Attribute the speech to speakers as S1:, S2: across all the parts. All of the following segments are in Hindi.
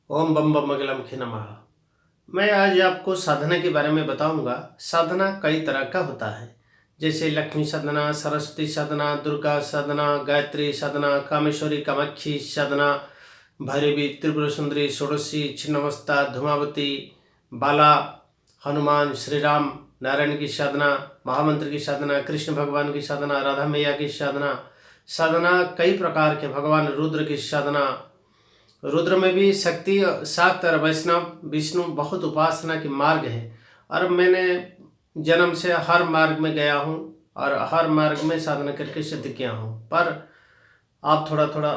S1: ओम बम बम मंगलम खि नमः। मैं आज आपको साधना के बारे में बताऊंगा। साधना कई तरह का होता है, जैसे लक्ष्मी साधना, सरस्वती साधना, दुर्गा साधना, गायत्री साधना, कामेश्वरी कामाक्षी साधना, भैरवी, त्रिपुर सुंदरी, षोडशी, छिन्नमस्ता, धूमावती, बाला, हनुमान, श्री राम, नारायण की साधना, महामंत्र की साधना, कृष्ण भगवान की साधना, राधा मैया की साधना। साधना कई प्रकार के, भगवान रुद्र की साधना। रुद्र में भी शक्ति सात और वैष्णव विष्णु बहुत उपासना की मार्ग है। और मैंने जन्म से हर मार्ग में गया हूँ और हर मार्ग में साधना करके सिद्ध किया हूँ। पर आप थोड़ा थोड़ा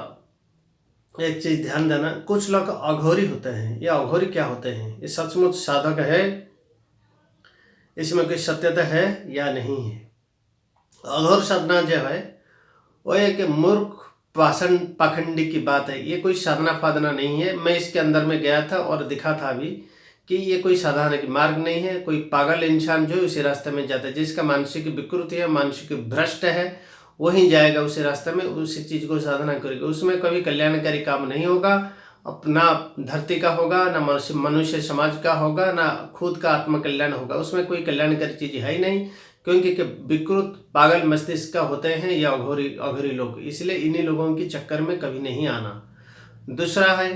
S1: एक चीज ध्यान देना, कुछ लोग अघोरी होते हैं। ये अघोरी क्या होते हैं? ये सचमुच साधक है? इसमें कोई सत्यता है या नहीं है? अघोर साधना जो है वो एक मूर्ख पाखंडी की बात है। ये कोई साधना फाधना नहीं है। मैं इसके अंदर में गया था और दिखा था अभी कि ये कोई साधना की मार्ग नहीं है। कोई पागल इंसान जो उसी रास्ते में जाता है, जिसका मानसिक विकृति है, मानसिक भ्रष्ट है, वहीं जाएगा उसी रास्ते में, उसी चीज को साधना करेगा। उसमें कभी कल्याणकारी काम नहीं होगा। अपना धरती का होगा ना, मनुष्य समाज का होगा ना, खुद का आत्मकल्याण होगा। उसमें कोई कल्याणकारी चीज है ही नहीं, क्योंकि विकृत पागल मस्तिष्क का होते हैं या अघोरी अघोरी लोग। इसलिए इन्हीं लोगों के चक्कर में कभी नहीं आना। दूसरा है,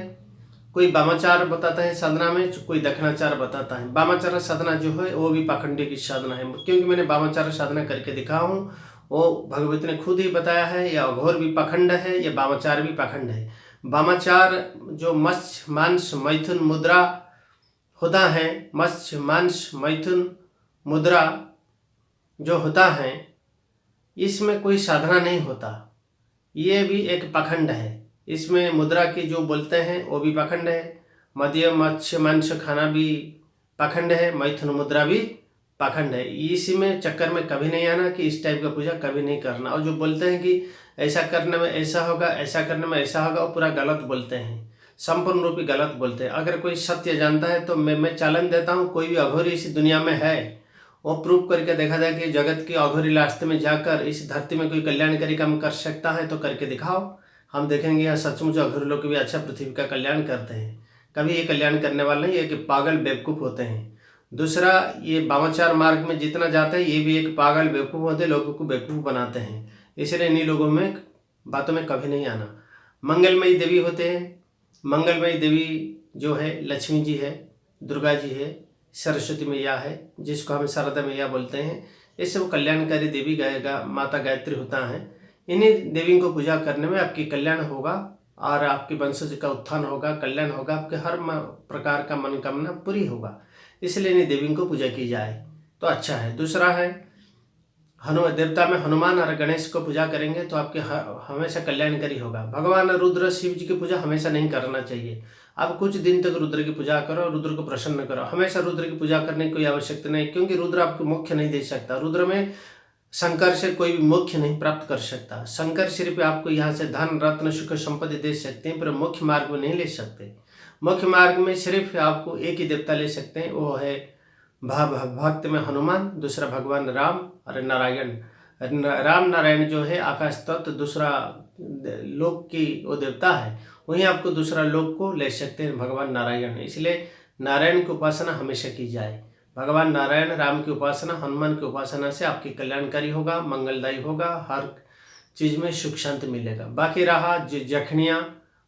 S1: कोई वामाचार बताता है साधना में, कोई दक्षिणाचार बताता है। वामाचार साधना जो है वो भी पाखंडी की साधना है, क्योंकि मैंने वामाचार साधना करके दिखा हूँ। वो भगवती ने खुद ही बताया है, या अघोर भी पाखंड है या वामाचार भी पाखंड है। वामाचार जो मत्स्य मांस मैथुन मुद्रा होता है, मत्स्य मांस मैथुन मुद्रा जो होता है, इसमें कोई साधना नहीं होता। ये भी एक पाखंड है। इसमें मुद्रा की जो बोलते हैं वो भी पाखंड है। मद्य मत्स्य मांस खाना भी पाखंड है, मैथुन मुद्रा भी पाखंड है। इसी में चक्कर में कभी नहीं आना कि इस टाइप का पूजा कभी नहीं करना। और जो बोलते हैं कि ऐसा करने में ऐसा होगा, ऐसा करने में ऐसा होगा, वो पूरा गलत बोलते हैं, संपूर्ण रूपी गलत बोलते हैं। अगर कोई सत्य जानता है तो मैं चैलेंज देता हूँ, कोई भी अघोरी इस दुनिया में है, वो प्रूव करके देखा जाए कि जगत की अघोरी रास्ते में जाकर इस धरती में कोई कल्याणकारी काम कर सकता है तो करके दिखाओ। हम देखेंगे यहाँ सचमुच अघोरी लोग भी अच्छा पृथ्वी का कल्याण करते हैं। कभी ये कल्याण करने वाले नहीं, ये कि पागल बेवकूफ़ होते हैं। दूसरा, ये वामाचार मार्ग में जितना जाते हैं, ये भी एक पागल बेवकूफ़ होते हैं, लोगों को बेवकूफ़ बनाते हैं। इसलिए इन्हीं लोगों में बातों में कभी नहीं आना। मंगलमयी देवी होते हैं। मंगलमयी देवी जो है लक्ष्मी जी है, दुर्गा जी है, सरस्वती मैया है, जिसको हम शारदा मैया बोलते हैं। ये सब कल्याणकारी देवी माता गायत्री होता है। इन्हीं देवी को पूजा करने में आपकी कल्याण होगा और आपके वंशज का उत्थान होगा, कल्याण होगा, आपके हर प्रकार का मनोकामना पूरी होगा। इसलिए इन्हीं देवी को पूजा की जाए तो अच्छा है। दूसरा है, हनुमान देवता में हनुमान और गणेश को पूजा करेंगे तो आपके हमेशा कल्याणकारी होगा। भगवान रुद्र शिव जी की पूजा हमेशा नहीं करना चाहिए। आप कुछ दिन तक रुद्र की पूजा करो, रुद्र को प्रसन्न करो। हमेशा रुद्र की पूजा करने की कोई आवश्यकता नहीं, क्योंकि रुद्र आपको मोक्ष नहीं दे सकता। रुद्र में शंकर से कोई भी मोक्ष नहीं प्राप्त कर सकता। शंकर सिर्फ आपको यहाँ से धन रत्न सुख संपत्ति दे सकते हैं, पर मुख्य मार्ग में नहीं ले सकते। मुख्य मार्ग में सिर्फ आपको एक ही देवता ले सकते हैं, वो है भक्त में हनुमान, दूसरा भगवान राम और नारायण। राम नारायण जो है आकाश तत्व, दूसरा लोक की वो देवता है, वहीं आपको दूसरा लोक को ले सकते हैं भगवान नारायण। इसलिए नारायण की उपासना हमेशा की जाए। भगवान नारायण राम की उपासना, हनुमान की उपासना से आपकी कल्याणकारी होगा, मंगलदायी होगा, हर चीज में सुख शांति मिलेगा। बाकी रहा जखनिया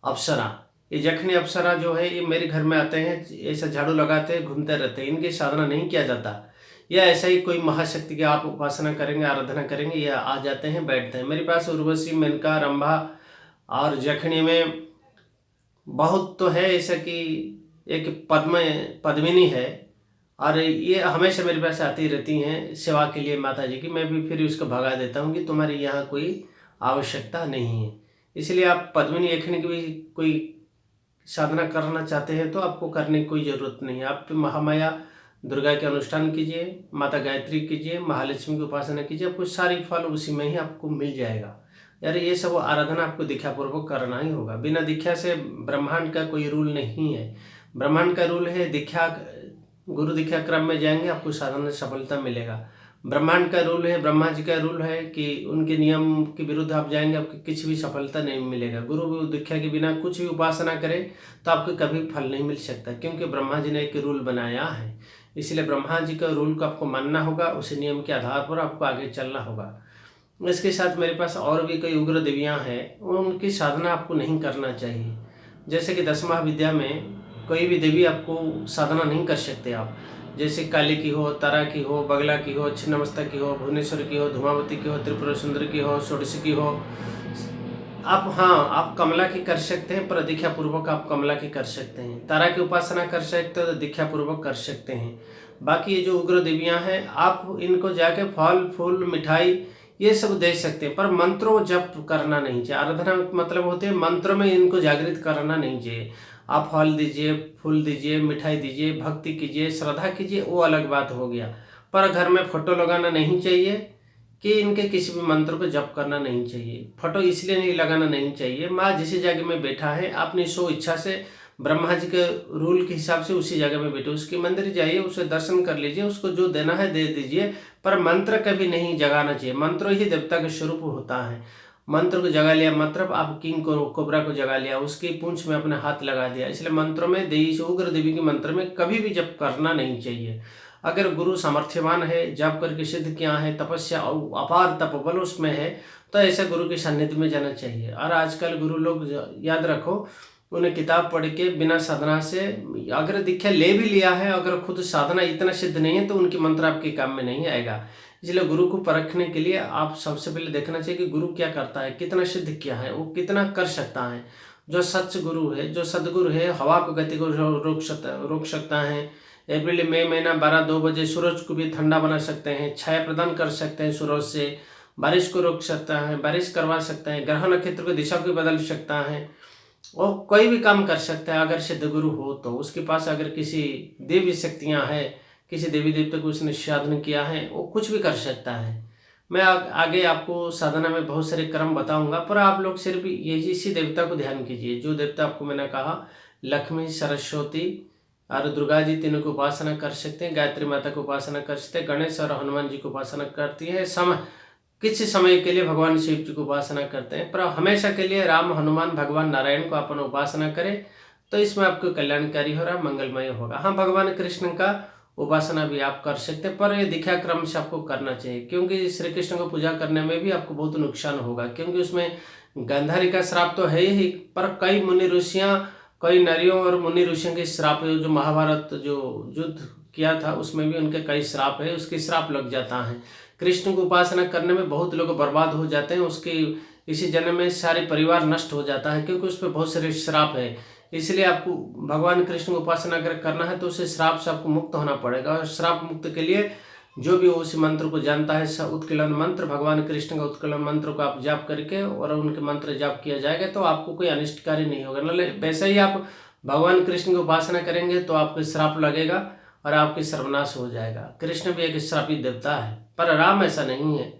S1: अप्सरा, ये जखनी अप्सरा जो है ये मेरे घर में आते हैं, ऐसा झाड़ू लगाते हैं, घूमते रहते हैं। इनकी साधना नहीं किया जाता, या ऐसा ही कोई महाशक्ति की आप उपासना करेंगे, आराधना करेंगे, या आ जाते हैं, बैठते हैं। मेरे पास उर्वशी, मेनका, रंभा और जखनी में बहुत तो है। ऐसा कि एक पद्मिनी है, और ये हमेशा मेरे पास आती रहती हैं सेवा के लिए माता जी की। मैं भी फिर उसको भगा देता हूँ कि तुम्हारे यहाँ कोई आवश्यकता नहीं है। इसलिए आप पद्मिनी यखनी की भी कोई साधना करना चाहते हैं तो आपको करने की कोई ज़रूरत नहीं है। आप महामाया दुर्गा के अनुष्ठान कीजिए, माता गायत्री कीजिए, महालक्ष्मी की उपासना कीजिए, आपको सारी फल उसी में ही आपको मिल जाएगा। यार ये सब आराधना आपको दीक्षापूर्वक करना ही होगा। बिना दीक्षा से ब्रह्मांड का कोई रूल नहीं है। ब्रह्मांड का रूल है दीक्षा, गुरु दीक्षा क्रम में जाएंगे आपको साधना सफलता मिलेगा। ब्रह्मांड का रूल है, ब्रह्मा जी का रूल है कि उनके नियम के विरुद्ध आप जाएंगे आपको किसी भी सफलता नहीं मिलेगा। गुरु दीक्षा के बिना कुछ भी उपासना करें तो आपको कभी फल नहीं मिल सकता, क्योंकि ब्रह्मा जी ने एक रूल बनाया है। इसलिए ब्रह्मा जी का रूल को आपको मानना होगा, उसी नियम के आधार पर आपको आगे चलना होगा। इसके साथ मेरे पास और भी कई उग्र देवियाँ हैं, उनकी साधना आपको नहीं करना चाहिए। जैसे कि 10 महाविद्या में कोई भी देवी आपको साधना नहीं कर सकते आप। जैसे काली की हो, तारा की हो, बगला की हो, छिन्नमस्ता की हो, भुवनेश्वर की हो, धूमावती की हो, त्रिपुरा सुंदरी की हो, षोडशी की हो। आप कमला की कर सकते हैं, पर दीक्षा पूर्वक आप कमला की कर सकते हैं। तारा की उपासना कर सकते हो तो दीक्षा पूर्वक कर सकते हैं। बाकी ये जो उग्र देवियाँ हैं, आप इनको जाके फल फूल मिठाई ये सब दे सकते हैं, पर मंत्रों जप करना नहीं चाहिए। आराधना मतलब होते हैं मंत्रों में इनको जागृत करना नहीं चाहिए। आप फल दीजिए, फूल दीजिए, मिठाई दीजिए, भक्ति कीजिए, श्रद्धा कीजिए, वो अलग बात हो गया। पर घर में फोटो लगाना नहीं चाहिए कि इनके किसी भी मंत्र को जप करना नहीं चाहिए। फोटो इसलिए नहीं लगाना नहीं चाहिए, माँ जिस जगह में बैठा है अपनी सो इच्छा से ब्रह्मा जी के रूल के हिसाब से उसी जगह में बैठे, उसके मंदिर जाइए, उसे दर्शन कर लीजिए, उसको जो देना है दे दीजिए, पर मंत्र कभी नहीं जगाना चाहिए। मंत्र ही देवता का स्वरूप होता है। मंत्र को जगा लिया मतलब आप किंग को कोबरा को जगा लिया, उसकी पूंछ में अपना हाथ लगा दिया। इसलिए मंत्रों में देवी से उग्र देवी के मंत्र में कभी भी जप करना नहीं चाहिए। अगर गुरु सामर्थ्यवान है, जप करके सिद्ध किया है, तपस्या और अपार तपोबल उसमें है, तो ऐसे गुरु के सानिध्य में जाना चाहिए। और आजकल गुरु लोग याद रखो, उन्हें किताब पढ़ के बिना साधना से अगर दीक्षा ले भी लिया है, अगर खुद साधना इतना सिद्ध नहीं है तो उनकी मंत्र आपके काम में नहीं आएगा। इसलिए गुरु को परखने के लिए आप सबसे पहले देखना चाहिए कि गुरु क्या करता है, कितना सिद्ध किया है, वो कितना कर सकता है। जो सच गुरु है, जो सदगुरु है, हवा को गति को रोक सकता है। अप्रैल मई महीना 12-2 बजे सूरज को भी ठंडा बना सकते हैं, छाया प्रदान कर सकते हैं सूरज से, बारिश को रोक सकता है, बारिश करवा सकते हैं, ग्रह नक्षत्र की दिशा को बदल सकता है, वो कोई भी काम कर सकता है। अगर सिद्ध गुरु हो तो उसके पास अगर किसी देवी शक्तियाँ हैं, किसी देवी देवता को उसने साधन किया है, वो कुछ भी कर सकता है। मैं आगे आपको साधना में बहुत सारे क्रम बताऊंगा, पर आप लोग सिर्फ यही इसी देवता को ध्यान कीजिए। जो देवता आपको मैंने कहा, लक्ष्मी, सरस्वती और दुर्गा जी, तीनों की उपासना कर सकते हैं। गायत्री माता की उपासना कर सकते हैं। गणेश और हनुमान जी की उपासना करती है। किसी समय के लिए भगवान शिव जी को उपासना करते हैं, पर हमेशा के लिए राम, हनुमान, भगवान नारायण को अपन उपासना करें तो इसमें आपको कल्याणकारी हो रहा, मंगलमय होगा। हाँ, भगवान कृष्ण का उपासना भी आप कर सकते हैं, पर ये दीक्षा क्रम से आपको करना चाहिए, क्योंकि श्री कृष्ण को पूजा करने में भी आपको बहुत नुकसान होगा, क्योंकि उसमें गांधारी का श्राप तो है ही, पर कई मुनि ऋषियाँ, कई नरियों और मुनि ऋषियों के श्राप, जो महाभारत जो युद्ध किया था उसमें भी उनके कई श्राप है, उसके श्राप लग जाता है। कृष्ण को उपासना करने में बहुत लोग बर्बाद हो जाते हैं, उसके इसी जन्म में सारे परिवार नष्ट हो जाता है, क्योंकि उस पर बहुत सारे श्राप है। इसलिए आपको भगवान कृष्ण को उपासना अगर करना है तो उसे श्राप से आपको मुक्त होना पड़ेगा। और श्राप मुक्त के लिए जो भी उस मंत्र को जानता है, उत्कीलन मंत्र, भगवान कृष्ण का उत्कीलन मंत्र को आप जाप करके और उनके मंत्र जाप किया जाएगा तो आपको कोई अनिष्टकारी नहीं होगा। मतलब वैसे ही आप भगवान कृष्ण की उपासना करेंगे तो आपको श्राप लगेगा और आपकी सर्वनाश हो जाएगा। कृष्ण भी एक श्रापित देवता है, पर राम ऐसा नहीं है।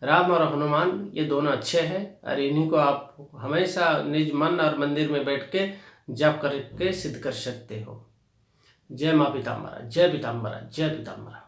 S1: राम और हनुमान ये दोनों अच्छे हैं और इन्हीं को आप हमेशा निज मन और मंदिर में बैठ के जप करके सिद्ध कर सकते हो। जय माँ पीताम्बरा, जय पीताम्बरा, जय पीताम्बरा।